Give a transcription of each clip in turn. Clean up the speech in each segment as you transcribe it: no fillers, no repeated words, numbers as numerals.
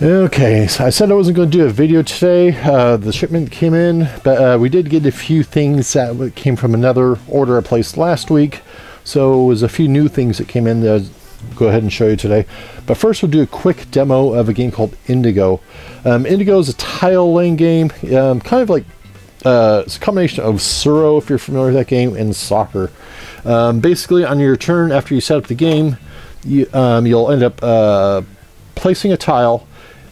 Okay, so I said I wasn't going to do a video today. The shipment came in, but we did get a few things that came from another order I placed last week. So it was a few new things that came in that I'll go ahead and show you today. But first we'll do a quick demo of a game called Indigo. Indigo is a tile laying game, kind of like it's a combination of Suro, if you're familiar with that game, and soccer. Basically, on your turn after you set up the game, you'll end up placing a tile.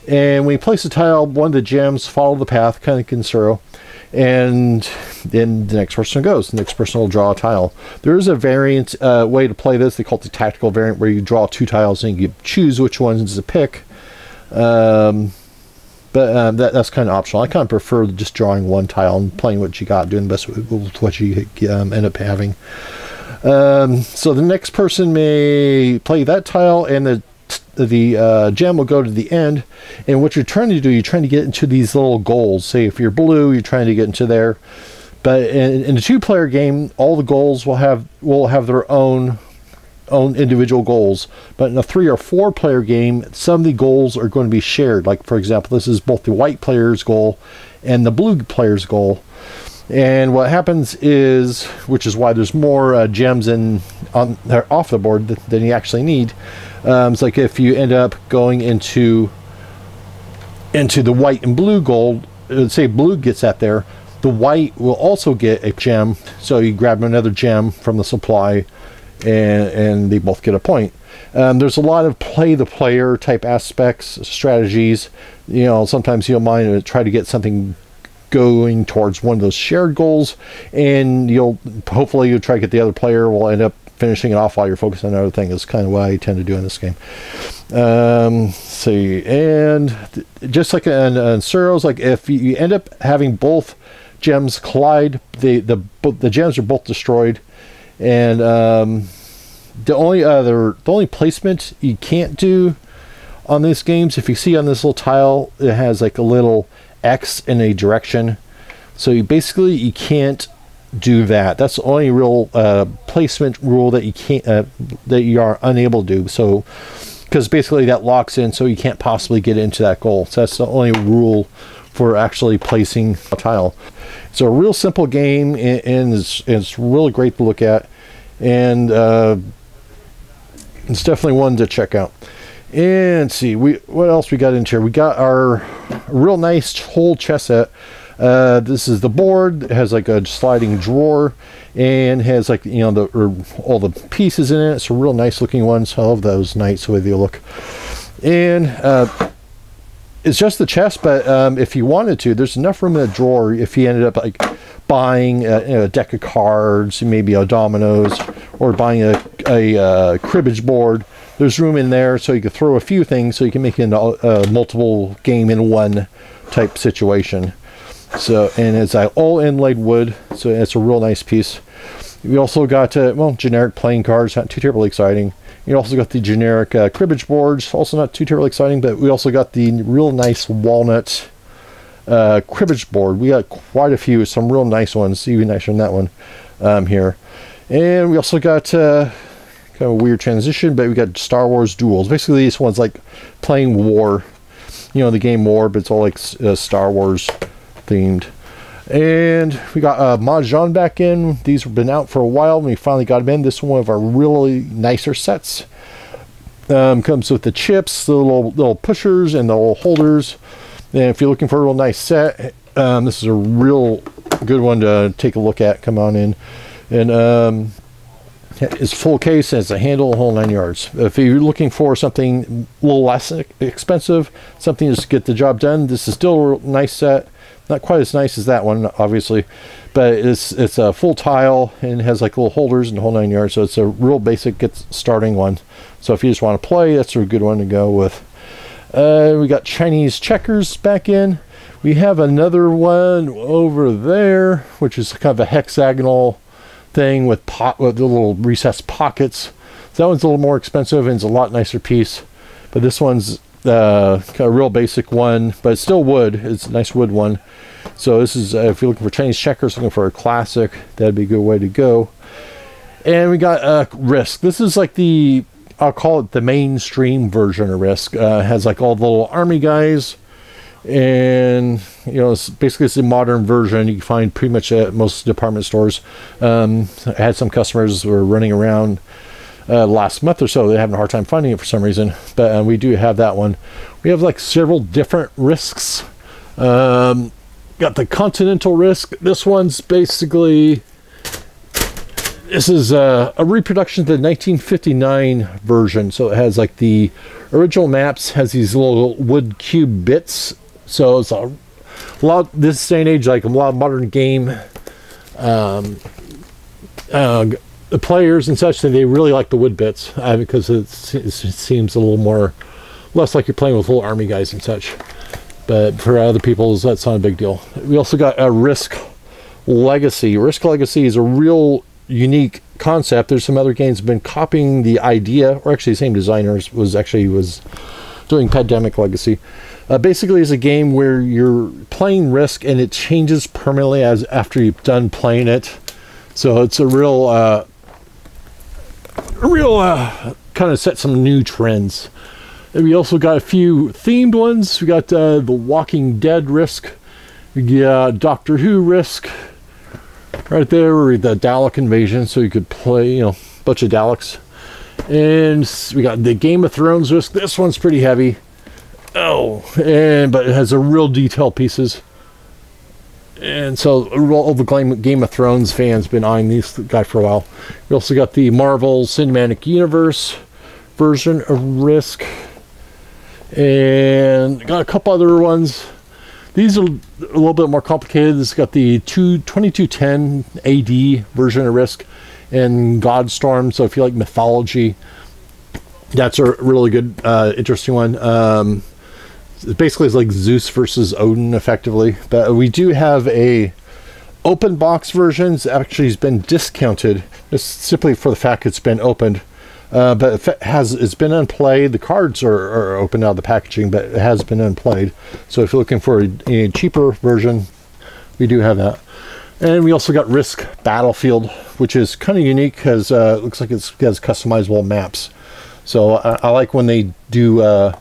And when you place a tile, one of the gems follow the path, kind of like in Suro, and then the next person goes. The next person will draw a tile. There is a variant way to play this. They call it the tactical variant, where you draw 2 tiles and you choose which ones to pick. That's kind of optional. I kind of prefer just drawing 1 tile and playing what you got, doing the best with what you end up having. So the next person may play that tile, and the gem will go to the end, and what you're trying to do, you're trying to get into these little goals. Say if you're blue, you're trying to get into there. But in a 2-player game, all the goals will have their own individual goals. But in a 3 or 4-player game, some of the goals are going to be shared. Like, for example, this is both the white player's goal and the blue player's goal. And what happens is, which is why there's more gems off the board than you actually need. It's like if you end up going into the white and blue goal, say blue gets that there, the white will also get a gem. So you grab another gem from the supply, and they both get a point. There's a lot of play the player type aspects, strategies. You know, sometimes you'll mind to try to get something going towards one of those shared goals, and hopefully you'll try to get the other player will end up finishing it off while you're focused on another thing. Is kind of what I tend to do in this game. See, and just like in Suros, like if you end up having both gems collide, the gems are both destroyed. And the only placement you can't do on these games, if you see on this little tile, it has like a little X in a direction, so you can't do that. That's the only real placement rule that you can't that you are unable to do. So because basically that locks in, so you can't possibly get into that goal. So that's the only rule for actually placing a tile. It's a real simple game, and it's really great to look at, and it's definitely one to check out. And see, what else we got into here? We got our real nice whole chess set. This is the board. It has like a sliding drawer, and has like, you know, all the pieces in it. It's a real nice looking one. So I love those knights, the way they look. And it's just the chess, but if you wanted to, there's enough room in the drawer. If you ended up like buying a deck of cards, maybe a dominoes, or buying a cribbage board, there's room in there, so you can throw a few things, so you can make it into a multiple game in one type situation. So, and it's all inlaid wood, so it's a real nice piece. We also got generic playing cards, not too terribly exciting. You also got the generic cribbage boards, also not too terribly exciting, but we also got the real nice walnut cribbage board. We got quite a few, some real nice ones, even nicer than that one here. And we also got kind of a weird transition, but we got Star Wars duels. Basically, this one's like playing War, you know, the game War, but it's all like Star Wars themed. And we got Mahjong back in. These have been out for a while, and we finally got them in. This is one of our really nicer sets. Comes with the chips, the little pushers, and the little holders. And if you're looking for a real nice set, this is a real good one to take a look at. Come on in. And it's full case, and it's a handle, the whole 9 yards. If you're looking for something a little less expensive, something just to get the job done, this is still a nice set. Not quite as nice as that one, obviously, but it's a full tile, and it has like little holders and the whole 9 yards. So it's a real basic starting one. So if you just want to play, that's a good one to go with. We got Chinese checkers back in. We have another one over there, which is kind of a hexagonal thing with the little recessed pockets. So that one's a little more expensive, and it's a lot nicer piece. But this one's kind of a real basic one, but it's still wood. It's a nice wood one. So this is, if you're looking for Chinese checkers, looking for a classic, that'd be a good way to go. And we got Risk. This is like the, I'll call it the mainstream version of Risk. Has like all the little army guys, and you know, it's basically it's a modern version. You can find pretty much at most department stores. I had some customers who were running around last month or so. They're having a hard time finding it for some reason, but we do have that one. We have like several different Risks. Got the Continental Risk. This one's basically, this is a reproduction of the 1959 version. So it has like the original maps, has these little wood cube bits. So it's a lot, this day and age, like a lot of modern game the players and such, they really like the wood bits because it seems a little more, less like you're playing with little army guys and such. But for other people, that's not a big deal. We also got a Risk Legacy. Risk Legacy is a real unique concept. There's some other games have been copying the idea, or actually the same designers was doing Pandemic Legacy. Basically, it's a game where you're playing Risk and it changes permanently after you've done playing it. So it's a real kind of set some new trends. And we also got a few themed ones. We got the Walking Dead Risk. We got Doctor Who Risk. Right there, the Dalek invasion, so you could play, you know, a bunch of Daleks. And we got the Game of Thrones Risk. This one's pretty heavy. Oh, but it has a real detail pieces. And so all the Game of Thrones fans been eyeing this guy for a while. We also got the Marvel Cinematic Universe version of Risk. And got a couple other ones. These are a little bit more complicated. This has got the 2210 AD version of Risk and Godstorm. So if you like mythology, that's a really good, interesting one. Basically, it's like Zeus versus Odin, effectively. But we do have a open box version. It's actually has been discounted just simply for the fact it's been opened. But it's been unplayed. The cards are open out of the packaging, but it has been unplayed. So if you're looking for a cheaper version, we do have that. And we also got Risk Battlefield, which is kind of unique because it looks like it has customizable maps. So I like when they do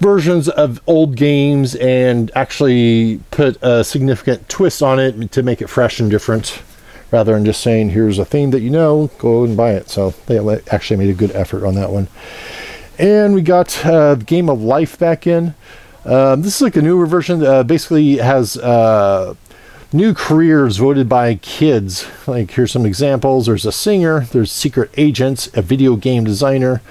versions of old games and actually put a significant twist on it to make it fresh and different, rather than just saying, here's a theme that you know, go and buy it. So they actually made a good effort on that one. And we got the Game of Life back in. This is like a newer version. Basically has new careers voted by kids. Like, here's some examples. There's a singer, there's secret agents, a video game designer.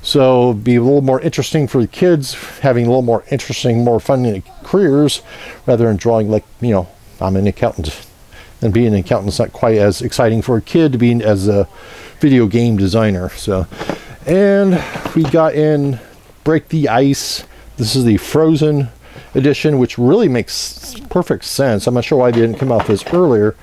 So it'd be a little more interesting for the kids, having a little more interesting, more fun careers, rather than drawing like, you know, I'm an accountant. And being an accountant is not quite as exciting for a kid to be as a video game designer. So, and we got in Break the Ice. This is the Frozen edition, which really makes perfect sense. I'm not sure why they didn't come out with this earlier.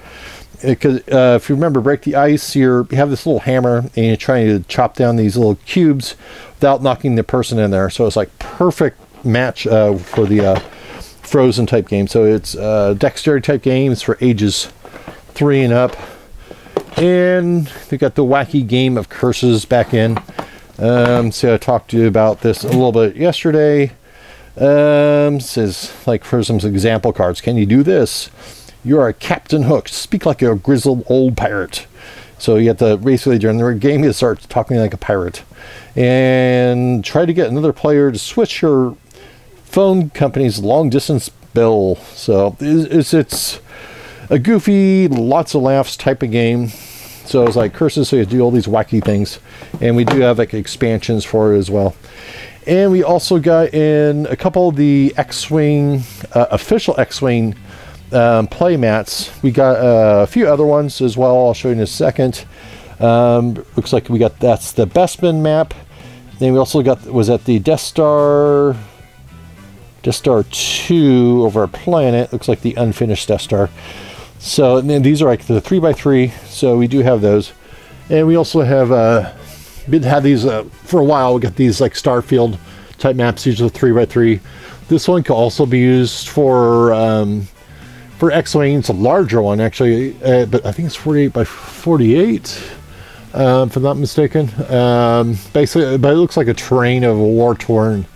Because if you remember Break the Ice, you have this little hammer and you're trying to chop down these little cubes without knocking the person in there. So it's like perfect match for the Frozen type game. So it's dexterity type games for ages 3 and up. And we got the Wacky Game of Curses back in. So I talked to you about this a little bit yesterday. Says, like, for some example cards, can you do this? You're a Captain Hook. Speak like a grizzled old pirate. So you have to basically, during the game, you start talking like a pirate. And try to get another player to switch your phone company's long distance bill. So it's a goofy, lots of laughs type of game. So it's like curses, so you do all these wacky things. And we do have like expansions for it as well. And we also got in a couple of the X-Wing, official X-Wing play mats. We got a few other ones as well. I'll show you in a second. Looks like we got, that's the Bestman map. Then we also got, was at the Death Star 2 over our planet. Looks like the unfinished Death Star. So, and then these are like the 3x3. So we do have those. And we also have been had these for a while. We got these like Starfield type maps. These are 3x3. This one can also be used for for X-Wing. It's a larger one actually, but I think it's 48 by 48, if I'm not mistaken. Basically, but it looks like a terrain of a war-torn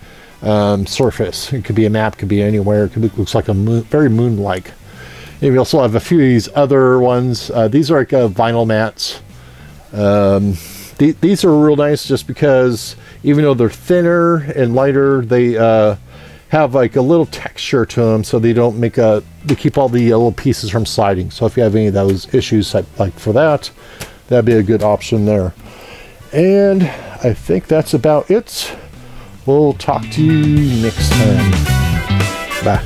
surface. It could be a map, could be anywhere. It looks like a very moon-like. And we also have a few of these other ones. These are like vinyl mats. These are real nice just because even though they're thinner and lighter, they have like a little texture to them, so they don't make they keep all the little pieces from sliding. So if you have any of those issues like for that, that'd be a good option there. And I think that's about it. We'll talk to you next time. Bye.